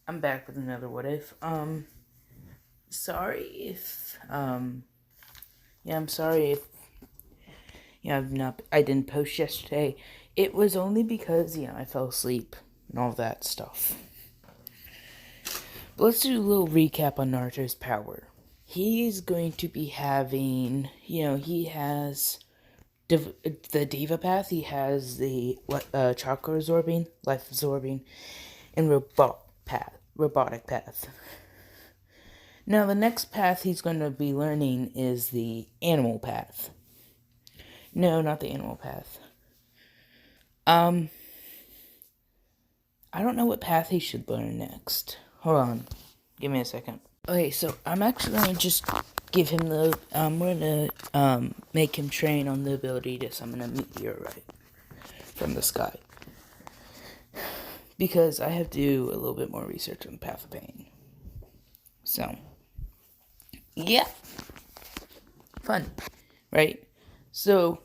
I'm back with another what if. Sorry if I'm sorry if I didn't post yesterday. It was only because I fell asleep and all that stuff. But let's do a little recap on Naruto's power. He's going to be having, he has the Diva path. He has the chakra absorbing, life absorbing, and robotic path. Now, the next path he's going to be learning is the animal path. No, not the animal path. I don't know what path he should learn next. Hold on. Give me a second. Okay, so I'm actually going to just give him the... we're going to make him train on the ability to summon a meteorite from the sky. Because I have to do a little bit more research on the Path of Pain. So... yeah. Fun. Right? So,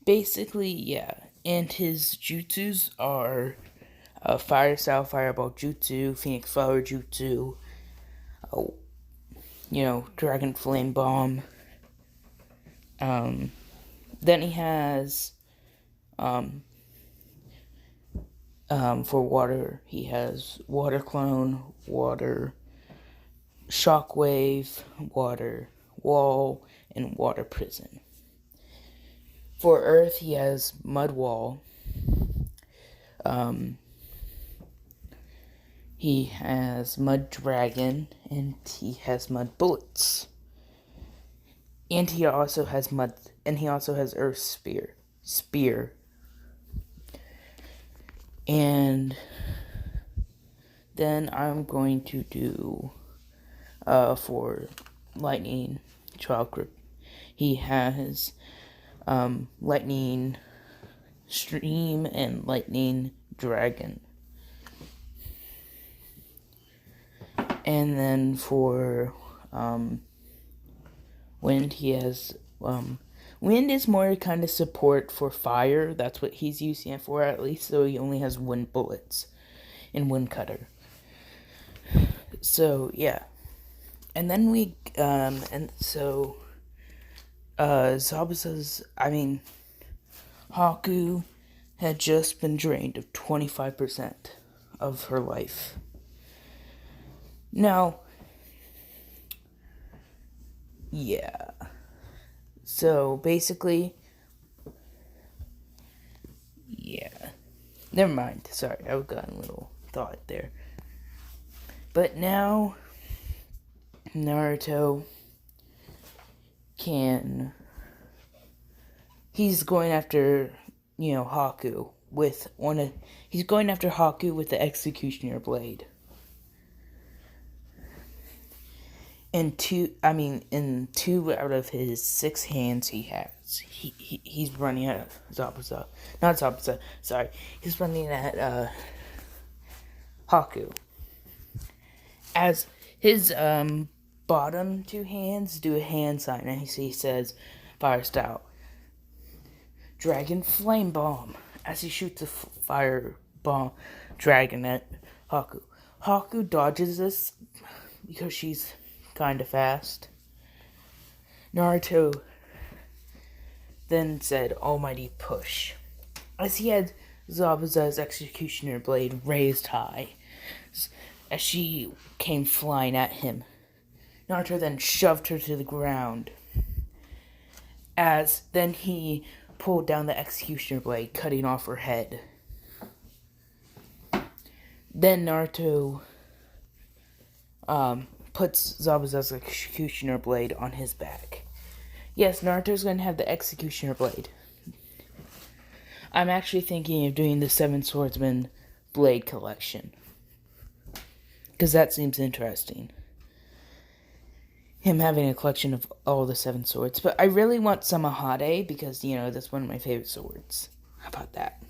basically, yeah. And his jutsus are Fire Style Fireball Jutsu, Phoenix Flower Jutsu, Dragon Flame Bomb. Then he has, for water, he has Water Clone, Water Shockwave, Water Wall, and Water Prison. For Earth, he has Mud Wall. He has Mud Dragon, and he has Mud Bullets. And he also has Earth Spear. And then I'm going to do for Lightning Chakra. He has Lightning Stream and Lightning Dragon. And then for Wind, he has Wind is more kind of support for fire. That's what he's using it for, at least. So he only has Wind Bullets and Wind Cutter. So yeah. And then Haku had just been drained of 25% of her life. Now, yeah. So basically, yeah. Never mind. Sorry, I got a little thought there. But now, Naruto he's going after, Haku he's going after Haku with the Executioner Blade. In two out of his 6 hands he has, he's running at Zabuza. Sorry, he's running at Haku. As his bottom 2 hands do a hand sign, and he says, Fire Style, Dragon Flame Bomb, as he shoots a fire bomb dragon at Haku. Haku dodges this because she's kind of fast. Naruto then said, Almighty Push, as he had Zabuza's Executioner Blade raised high, as she came flying at him. Naruto then shoved her to the ground, as then he pulled down the Executioner Blade, cutting off her head. Then Naruto puts Zabuza's Executioner Blade on his back. Yes, Naruto's going to have the Executioner Blade. I'm actually thinking of doing the 7 Swordsman Blade collection, because that seems interesting. Him having a collection of all the 7 swords. But I really want Samahade, because, that's one of my favorite swords. How about that?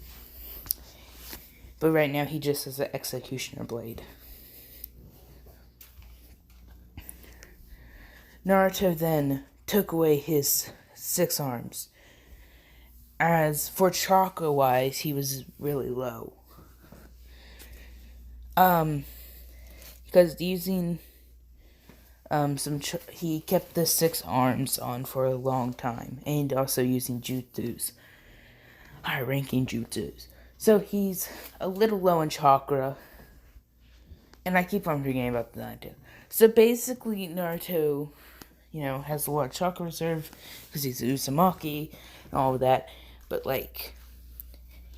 But right now, he just has the Executioner Blade. Naruto then took away his 6 arms. As for chakra-wise, he was really low. Um, because using he kept the 6 arms on for a long time, and also using jutsus, high-ranking jutsus. So he's a little low in chakra, and I keep on forgetting about the Naruto. So basically, Naruto, has a lot of chakra reserve because he's Uzumaki and all of that. But like,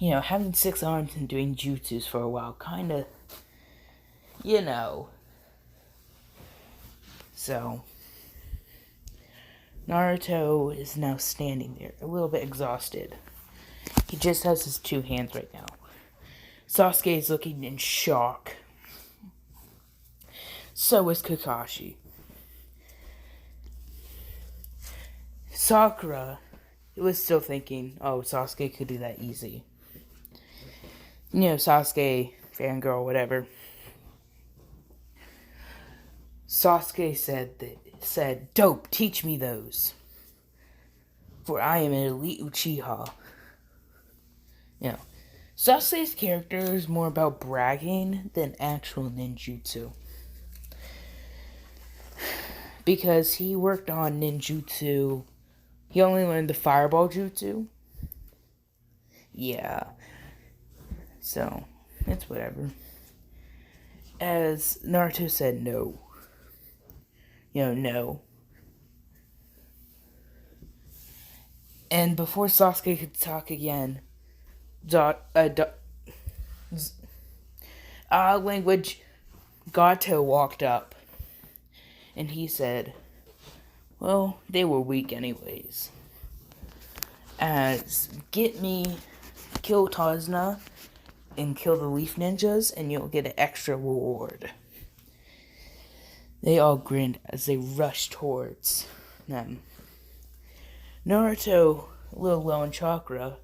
having 6 arms and doing jutsus for a while, kind of, So, Naruto is now standing there, a little bit exhausted. He just has his 2 hands right now. Sasuke is looking in shock. So is Kakashi. Sakura was still thinking, oh, Sasuke could do that easy. Sasuke, fangirl, whatever. Sasuke said, dope, teach me those. For I am an elite Uchiha. Sasuke's character is more about bragging than actual ninjutsu. Because he worked on ninjutsu. He only learned the fireball jutsu. Yeah. So, it's whatever. As Naruto said, no. No. And before Sasuke could talk again, language, Gato walked up. And he said, well, they were weak anyways. As get me, kill Tazna, and kill the Leaf Ninjas, and you'll get an extra reward. They all grinned as they rushed towards them. Naruto, a little low in chakra,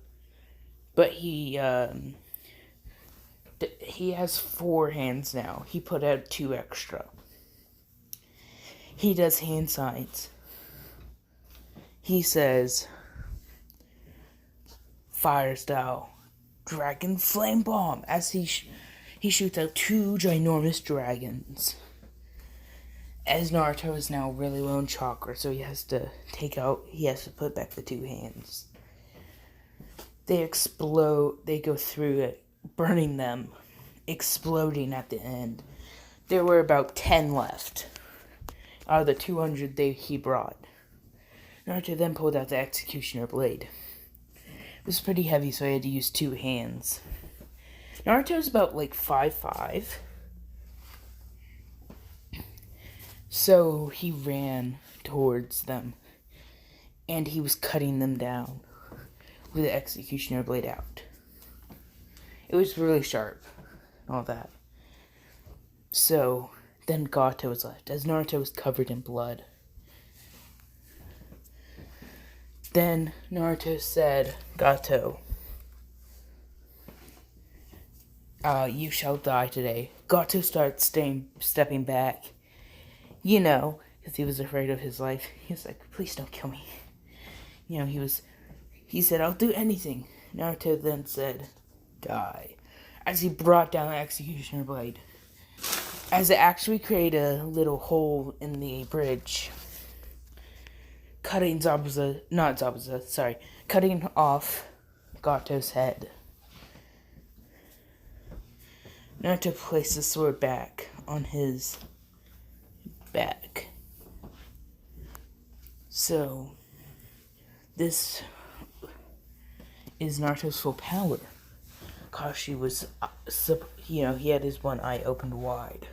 but he has 4 hands now. He put out 2 extra. He does hand signs. He says, fire style, dragon flame bomb, as he shoots out 2 ginormous dragons. As Naruto is now really low in chakra, so he has to put back the 2 hands. They explode, they go through it, burning them, exploding at the end. There were about 10 left out of the 200 he brought. Naruto then pulled out the executioner blade. It was pretty heavy, so he had to use 2 hands. Naruto's about 5'5". So he ran towards them, and he was cutting them down with the executioner blade out. It was really sharp, and all that. So then Gato was left, as Naruto was covered in blood. Then Naruto said, Gato, you shall die today. Gato starts stepping back. Because he was afraid of his life. He was like, please don't kill me. He said, I'll do anything. Naruto then said, die. As he brought down the executioner blade. As it actually created a little hole in the bridge. Cutting off Gato's head. Naruto placed the sword back on his back. So, this is Naruto's full power. Kakashi was, he had his one eye opened wide.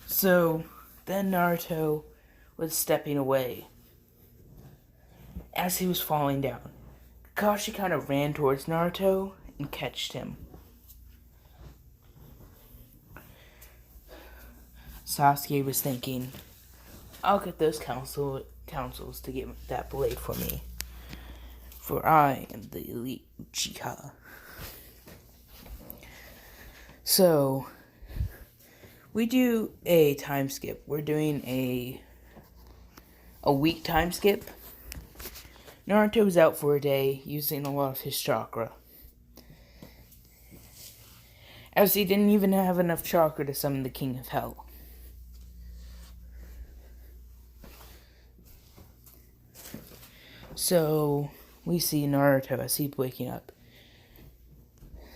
So, then Naruto was stepping away. As he was falling down, Kakashi kind of ran towards Naruto and catched him. Sasuke was thinking, I'll get those councils to get that blade for me. For I am the elite Uchiha. So, we do a time skip. We're doing a week time skip. Naruto was out for a day using a lot of his chakra. as he didn't even have enough chakra to summon the King of Hell. So, we see Naruto as he's waking up.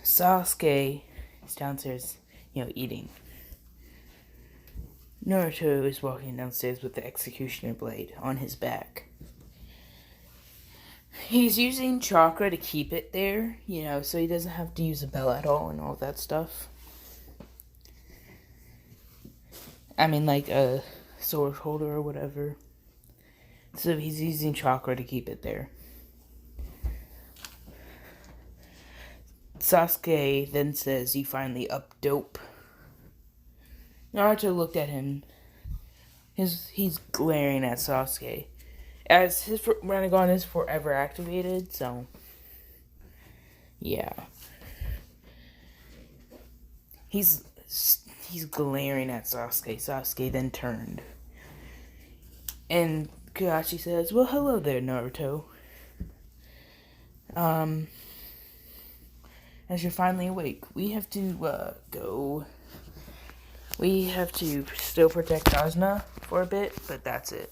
Sasuke is downstairs, eating. Naruto is walking downstairs with the executioner blade on his back. He's using chakra to keep it there, so he doesn't have to use a bell at all and all that stuff. I mean, like a sword holder or whatever. So he's using chakra to keep it there. Sasuke then says, "You finally up, dope." Naruto looked at him. He's glaring at Sasuke, as his Rinnegan is forever activated, so yeah. He's glaring at Sasuke. Sasuke then turned. And Kakashi says, "Well, hello there, Naruto. As you're finally awake, we have to go. We have to still protect Asuna for a bit, but that's it."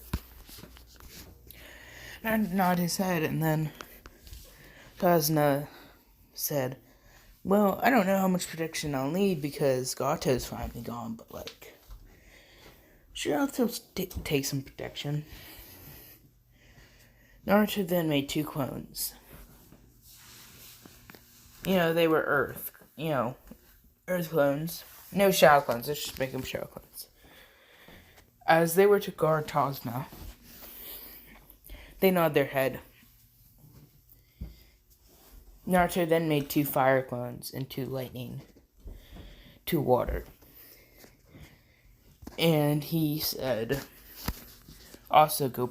And nod his head, and then Asuna said, "Well, I don't know how much protection I'll need because Gato's finally gone, but sure, I'll still take some protection." Naruto then made 2 clones. They were Earth. Earth clones. No Shadow clones. Let's just make them Shadow clones. As they were to guard Asuna, they nod their head. Naruto then made 2 fire clones and 2 lightning, 2 water. And he said, "Also go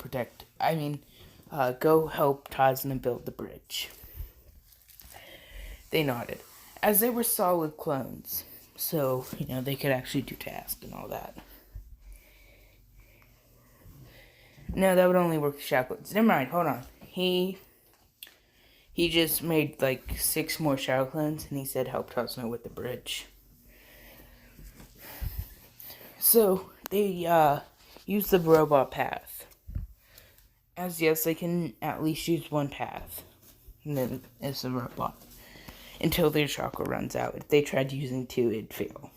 go help Asuna build the bridge." They nodded, as they were solid clones, so, they could actually do tasks and all that. No, that would only work with Shadow clones. Never mind, hold on. He just made, 6 more Shadow clones, and he said help Asuna with the bridge. So, they, use the robot path. As yes, they can at least use one path. And then it's a robot. Until their chakra runs out. If they tried using 2, it'd fail.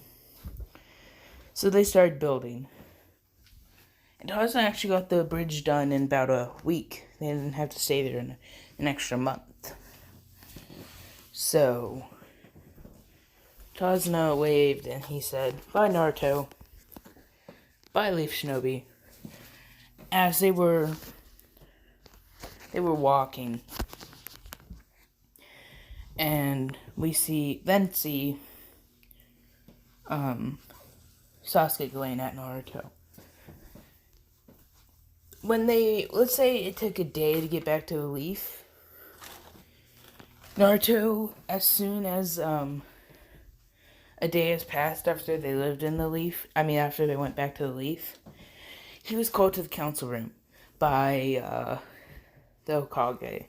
So they started building. And Asuna actually got the bridge done in about a week. They didn't have to stay there in an extra month. So, Asuna waved and he said, "Bye, Naruto. Bye, Leaf Shinobi." As they were walking. And we see Sasuke going at Naruto. Let's say it took a day to get back to the leaf. Naruto, as soon as a day has passed after they lived in the leaf, after they went back to the leaf, he was called to the council room by the Hokage.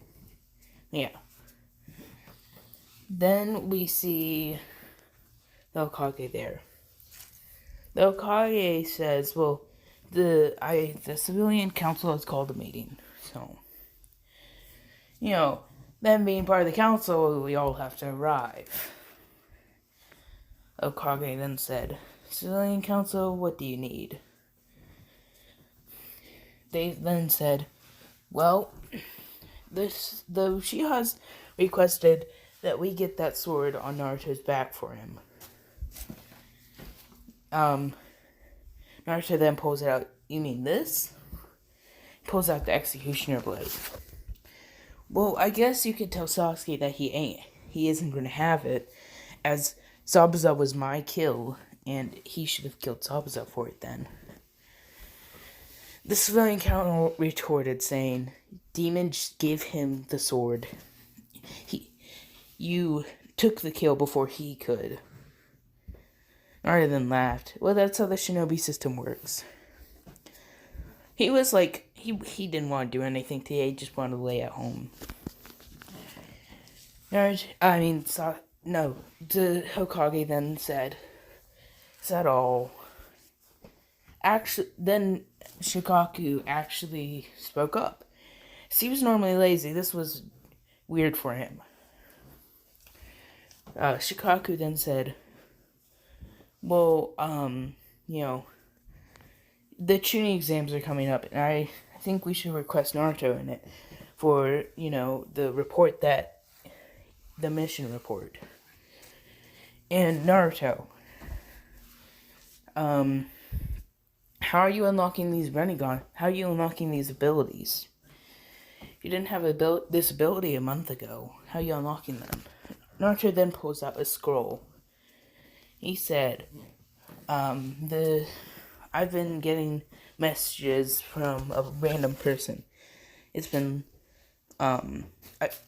Yeah. Then we see the Hokage there. The Hokage says, "Well, the civilian council has called a meeting, so them being part of the council, we all have to arrive." Hokage then said, "Civilian council, what do you need?" They then said, "Well, the Uchihas requested that we get that sword on Naruto's back for him." Naruto then pulls it out. "You mean this?" Pulls out the executioner blade. "Well, I guess you could tell Sasuke that he isn't going to have it, as Zabuza was my kill, and he should have killed Zabuza for it then." The civilian council retorted, saying, "Demon gave him the sword. You took the kill before he could." Naruto then laughed. "Well, that's how the shinobi system works." He was he didn't want to do anything today, he just wanted to lay at home. No, the Hokage then said, "Is that all?" Actually, then Shikaku actually spoke up. He was normally lazy. This was weird for him. Shikaku then said, "Well, the Chunin exams are coming up, and I think we should request Naruto in it for, the report the mission report. And Naruto, how are you unlocking these Rinnegan? How are you unlocking these abilities? You didn't have this ability a month ago. How are you unlocking them?" Naruto then pulls out a scroll. He said, I've been getting messages from a random person. It's been,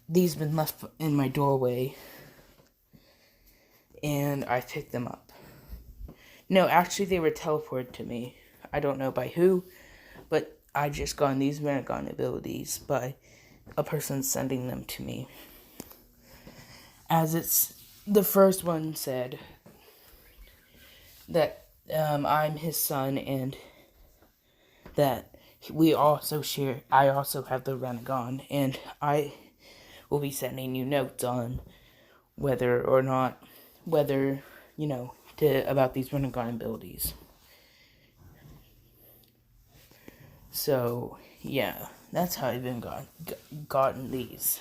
these been left in my doorway, and I picked them up. No, actually, they were teleported to me. I don't know by who, but I just got these Rinnegan abilities by a person sending them to me. As the first one said that I'm his son, and that I also have the Rinnegan, and I will be sending you notes on whether, about these Rinnegan abilities. So, yeah, that's how I've been gotten these.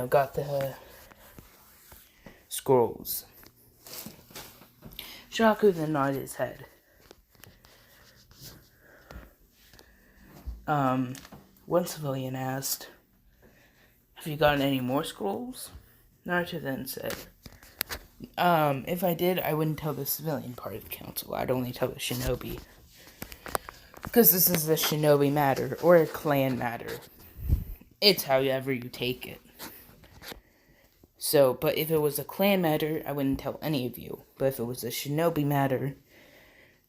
Got the scrolls. Shaku then nodded his head. One civilian asked, "Have you gotten any more scrolls?" Naruto then said, "If I did, I wouldn't tell the civilian part of the council. I'd only tell the shinobi. Because this is a shinobi matter, or a clan matter. It's however you take it. So, but if it was a clan matter, I wouldn't tell any of you. But if it was a shinobi matter,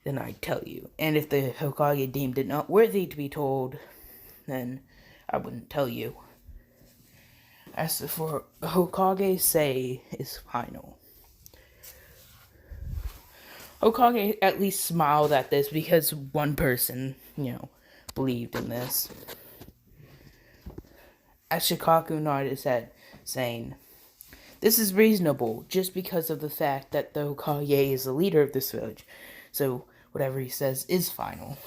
then I'd tell you. And if the Hokage deemed it not worthy to be told, then I wouldn't tell you. As for Hokage say is final." Hokage at least smiled at this because one person, believed in this. As Shikaku nodded his head, saying, "This is reasonable, just because of the fact that the Hokage is the leader of this village. So, whatever he says is final."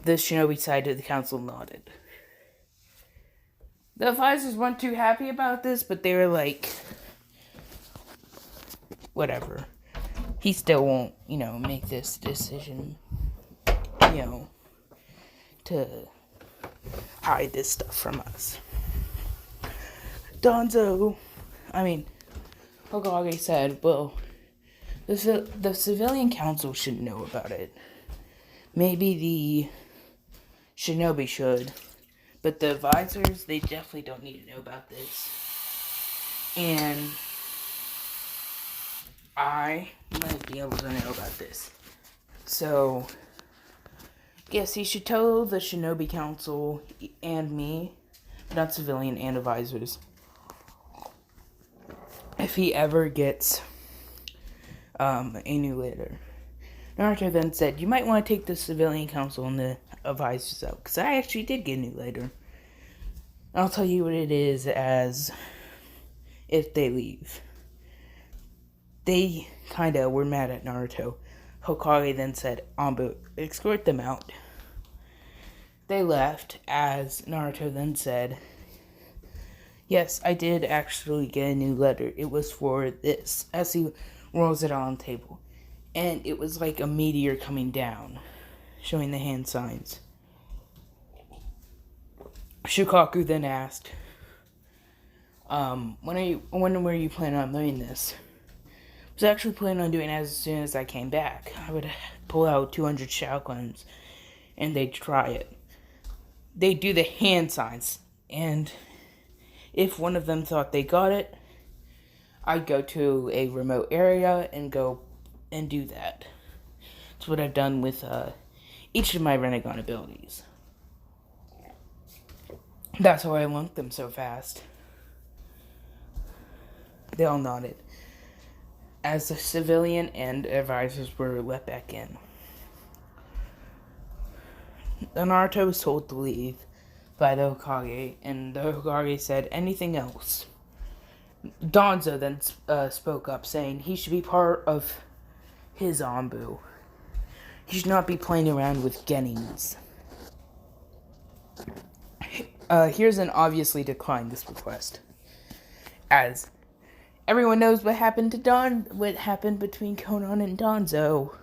The shinobi side of the council nodded. The advisors weren't too happy about this, but they were like, whatever. He still won't, make this decision, to hide this stuff from us. Hokage said, "Well, the civilian council shouldn't know about it. Maybe the shinobi should, but the advisors, they definitely don't need to know about this. And I might be able to know about this. So, yes, he should tell the shinobi council and me, not civilian and advisors, if he ever gets a new leader." Naruto then said, "You might want to take the civilian council and the advisors out, because I actually did get a new leader. I'll tell you what it is as if they leave." They kinda were mad at Naruto. Hokage then said, "Anbu, escort them out." They left, as Naruto then said, "Yes, I did actually get a new letter. It was for this," as he rolls it on the table. And it was like a meteor coming down, showing the hand signs. Shikaku then asked, when were you planning on doing this?" "I was actually planning on doing it as soon as I came back. I would pull out 200 shotguns, and they'd try it. They'd do the hand signs, and if one of them thought they got it, I'd go to a remote area and go and do that. That's what I've done with each of my Rinnegan abilities." That's why I lunked them so fast. They all nodded, as the civilian and advisors were let back in. The Naruto was told to leave by the Hokage, and the Hokage said, anything else? Danzo then spoke up, saying he should be part of his Anbu. He should not be playing around with Genins. Here's an obviously declined this request, as everyone knows what happened between Konan and Danzo.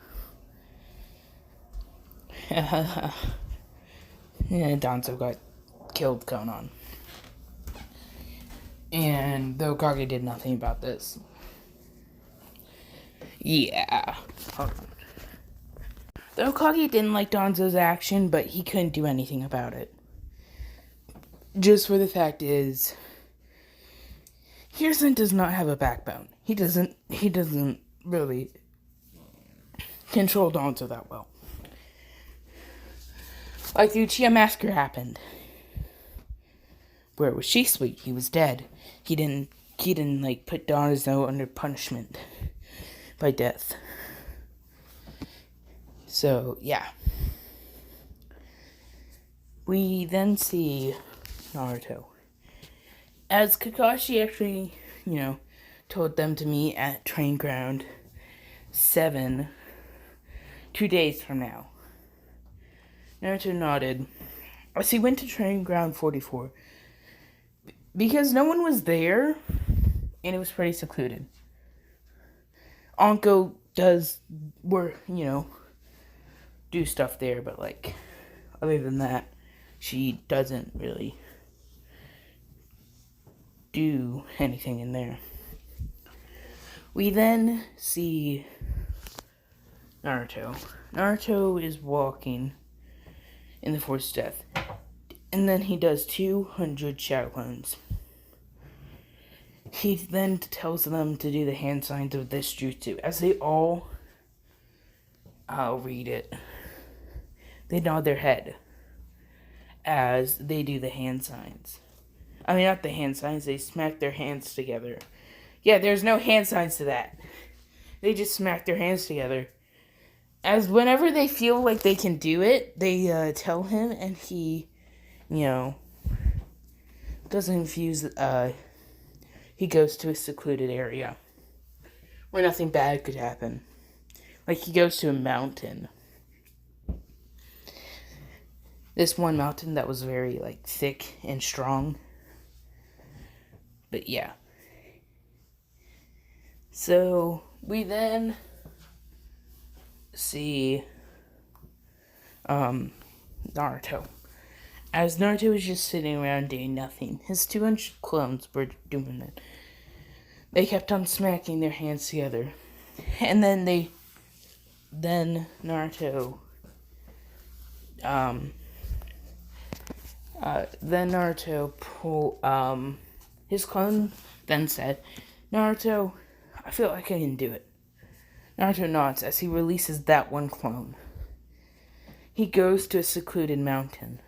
Yeah, Danzo got killed Konan. And the Hokage did nothing about this. Yeah. Hold on. The Hokage didn't like Danzo's action, but he couldn't do anything about it. Just for the fact is, Hiruzen does not have a backbone. He doesn't really control Danzo that well. Like the Uchiha Massacre happened. Where was Shisui? He was dead. He didn't put Danzo under punishment by death. So, yeah. We then see Naruto. As Kakashi actually, told them to meet at Train Ground 7, 2 days from now. Naruto nodded as he went to Train Ground 44. Because no one was there, and it was pretty secluded. Anko does do stuff there, but other than that, she doesn't really do anything in there. We then see Naruto. Naruto is walking in the Forest of Death, and then he does 200 shadow clones. He then tells them to do the hand signs of this jutsu. As they all read it, they nod their head as they do the hand signs. I mean, not the hand signs, they smack their hands together. Yeah, there's no hand signs to that. They just smack their hands together. As whenever they feel like they can do it, they tell him, and he, doesn't infuse, he goes to a secluded area where nothing bad could happen. He goes to a mountain. This one mountain that was very, thick and strong. But, yeah. So, we then see, Naruto. As Naruto was just sitting around doing nothing, his 200 clones were doing it. They kept on smacking their hands together. And then Naruto, his clone then said, Naruto, I feel like I can do it. Naruto nods as he releases that one clone. He goes to a secluded mountain.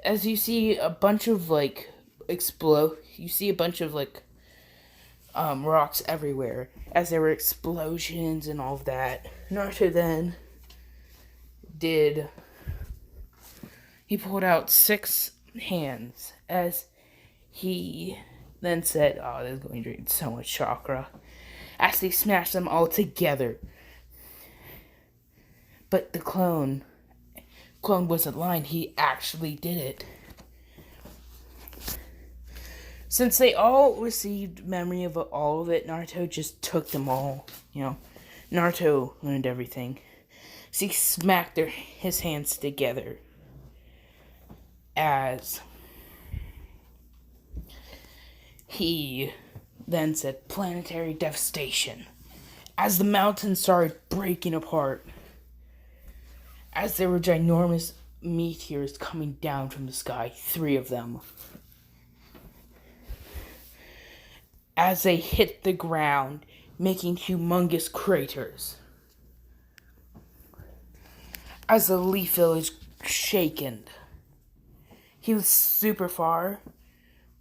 As you see a bunch of, rocks everywhere, as there were explosions and all of that. Naruto then he pulled out 6 hands, as he then said, oh, this is going to drain so much chakra, as he smashed them all together. But the clone wasn't lying, he actually did it. Since they all received memory of all of it, Naruto just took them all, Naruto learned everything. So he smacked his hands together as he then said, planetary devastation, as the mountains started breaking apart, as there were ginormous meteors coming down from the sky, 3 of them. As they hit the ground, making humongous craters. As the Leaf Village shaken. He was super far,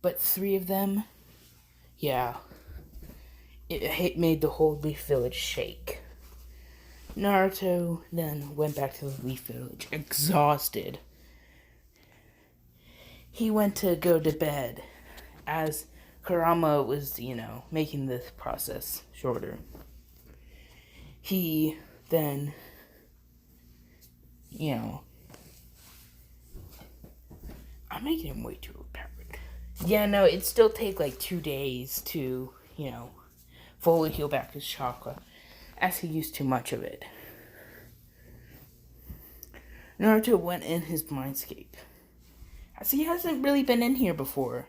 but 3 of them, yeah, it made the whole Leaf Village shake. Naruto then went back to the Leaf Village, exhausted. He went to go to bed as Kurama was, making this process shorter. He then, I'm making him way too overpowered. Yeah, no, it'd still take like 2 days to, fully heal back his chakra, as he used too much of it. Naruto went in his mindscape, as he hasn't really been in here before.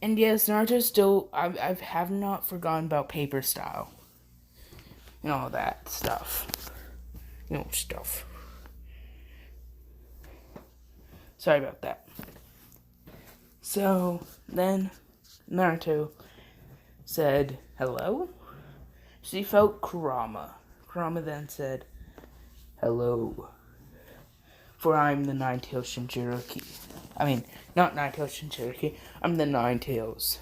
And yes, Naruto still, I have not forgotten about paper style. And all that stuff. Stuff. Sorry about that. So, then Naruto said, hello? So he felt Kurama. Kurama then said, hello. For I'm the Nine-Tailed Shinjiriki. I mean, not Nine-Tailed Shinjiriki. I'm the Nine-Tails.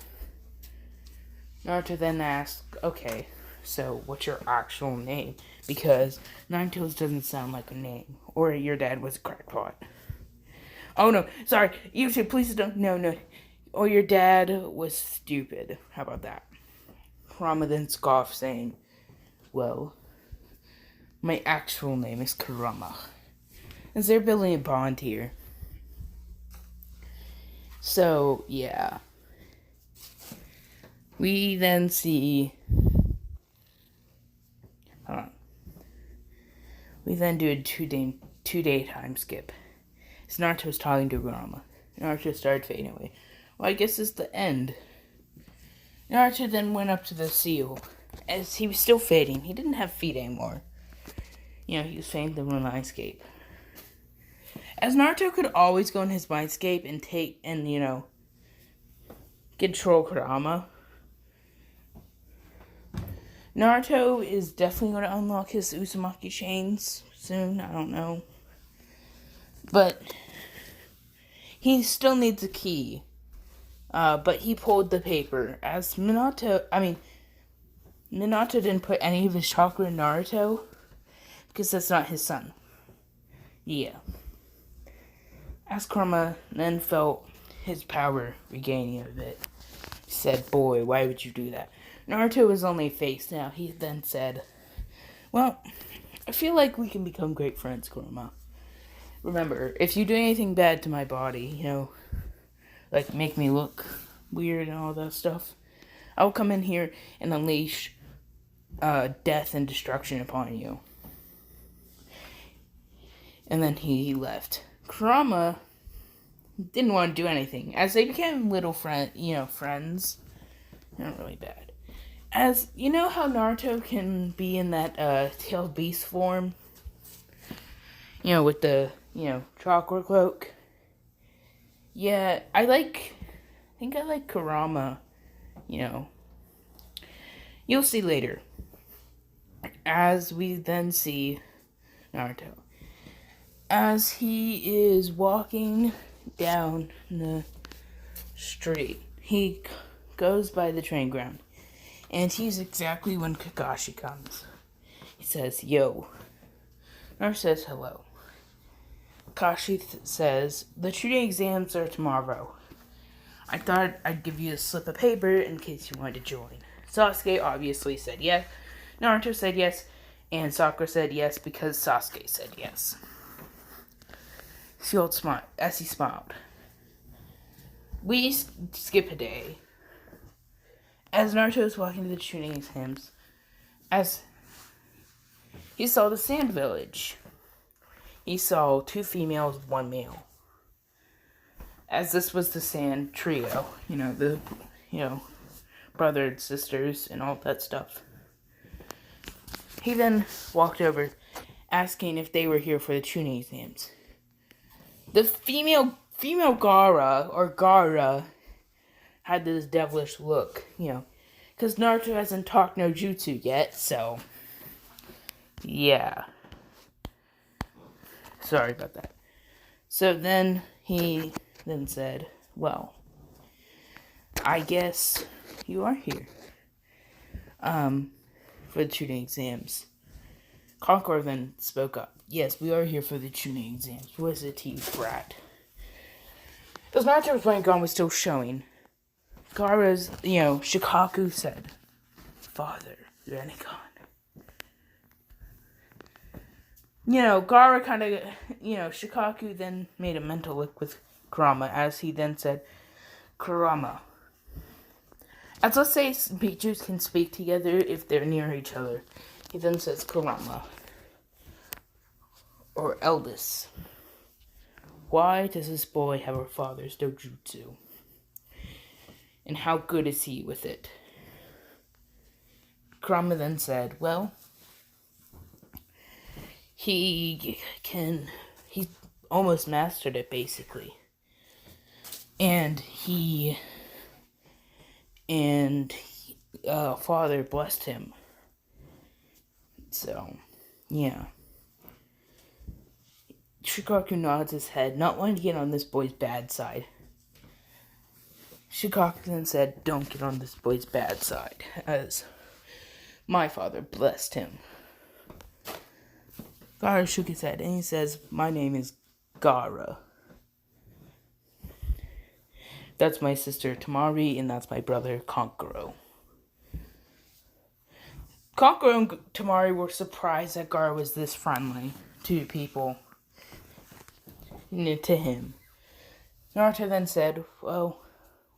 Naruto then asked, okay, so what's your actual name? Because Nine-Tails doesn't sound like a name. Or your dad was a crackpot. Oh no, sorry, YouTube, please don't, no. Or your dad was stupid. How about that? Kurama then scoffed, saying, well, my actual name is Kurama. Is they're building a bond here. So, yeah. We then see... Hold on. We then do a two-day time skip. As Naruto was talking to Kurama. Naruto started fading away. Well, I guess it's the end. Naruto then went up to the seal. As he was still fading. He didn't have feet anymore. He was fading the mindscape. As Naruto could always go in his mindscape and control Kurama. Naruto is definitely going to unlock his Uzumaki chains soon. I don't know. But he still needs a key. But he pulled the paper. As Minato didn't put any of his chakra in Naruto. Because that's not his son. Yeah. As Kurama then felt his power regaining a bit, he said, boy, why would you do that? Naruto was only a face now. He then said, well, I feel like we can become great friends, Kurama. Remember, if you do anything bad to my body, like make me look weird and all that stuff, I'll come in here and unleash death and destruction upon you. And then he left. Kurama didn't want to do anything. As they became little friends. Not really bad. As, how Naruto can be in that tailed beast form? With the, chakra cloak. Yeah, I think I like Kurama. You'll see later. As we then see Naruto. As he is walking down the street, he goes by the train ground, and he's exactly when Kakashi comes. He says, yo. Naruto says hello. Kakashi says, the Chunin exams are tomorrow. I thought I'd give you a slip of paper in case you wanted to join. Sasuke obviously said yes. Naruto said yes, and Sakura said yes because Sasuke said yes. Shield smiled as he smiled. We skip a day. As Naruto was walking to the Chunin exams, as he saw the Sand Village. He saw 2 females, 1 male. As this was the Sand Trio, the brother and sisters and all that stuff. He then walked over, asking if they were here for the Chunin exams. The female Gara, had this devilish look, because Naruto hasn't taught no jutsu yet, so, yeah. Sorry about that. So then he then said, well, I guess you are here. For the Chunin exams. Conqueror then spoke up. Yes, we are here for the Chunin exams. What is it to you, brat? As Naruto was playing, Gon was still showing. Gaara's, Shikaku said, Father, Rinnegan. Gaara kind of, Shikaku then made a mental look with Kurama as he then said, Kurama. As let's say creatures can speak together if they're near each other. He then says Kurama. Or eldest. Why does this boy have a father's dojutsu? And how good is he with it? Kurama then said, well, he almost mastered it basically. And father blessed him. So, yeah. Shikaku nods his head, not wanting to get on this boy's bad side. Shikaku then said, don't get on this boy's bad side, as my father blessed him. Gaara shook his head, and he says, my name is Gaara. That's my sister Tamari, and that's my brother Kankuro. Kankuro and Tamari were surprised that Gaara was this friendly to people. To him. Naruto then said, well,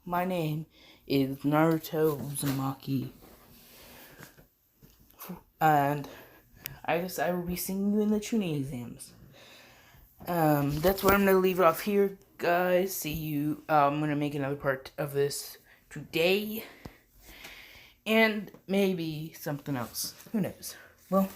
my name is Naruto Uzumaki. And I guess I will be seeing you in the Chunin exams. That's where I'm going to leave it off here, guys. See you. I'm going to make another part of this today. And maybe something else. Who knows? Well,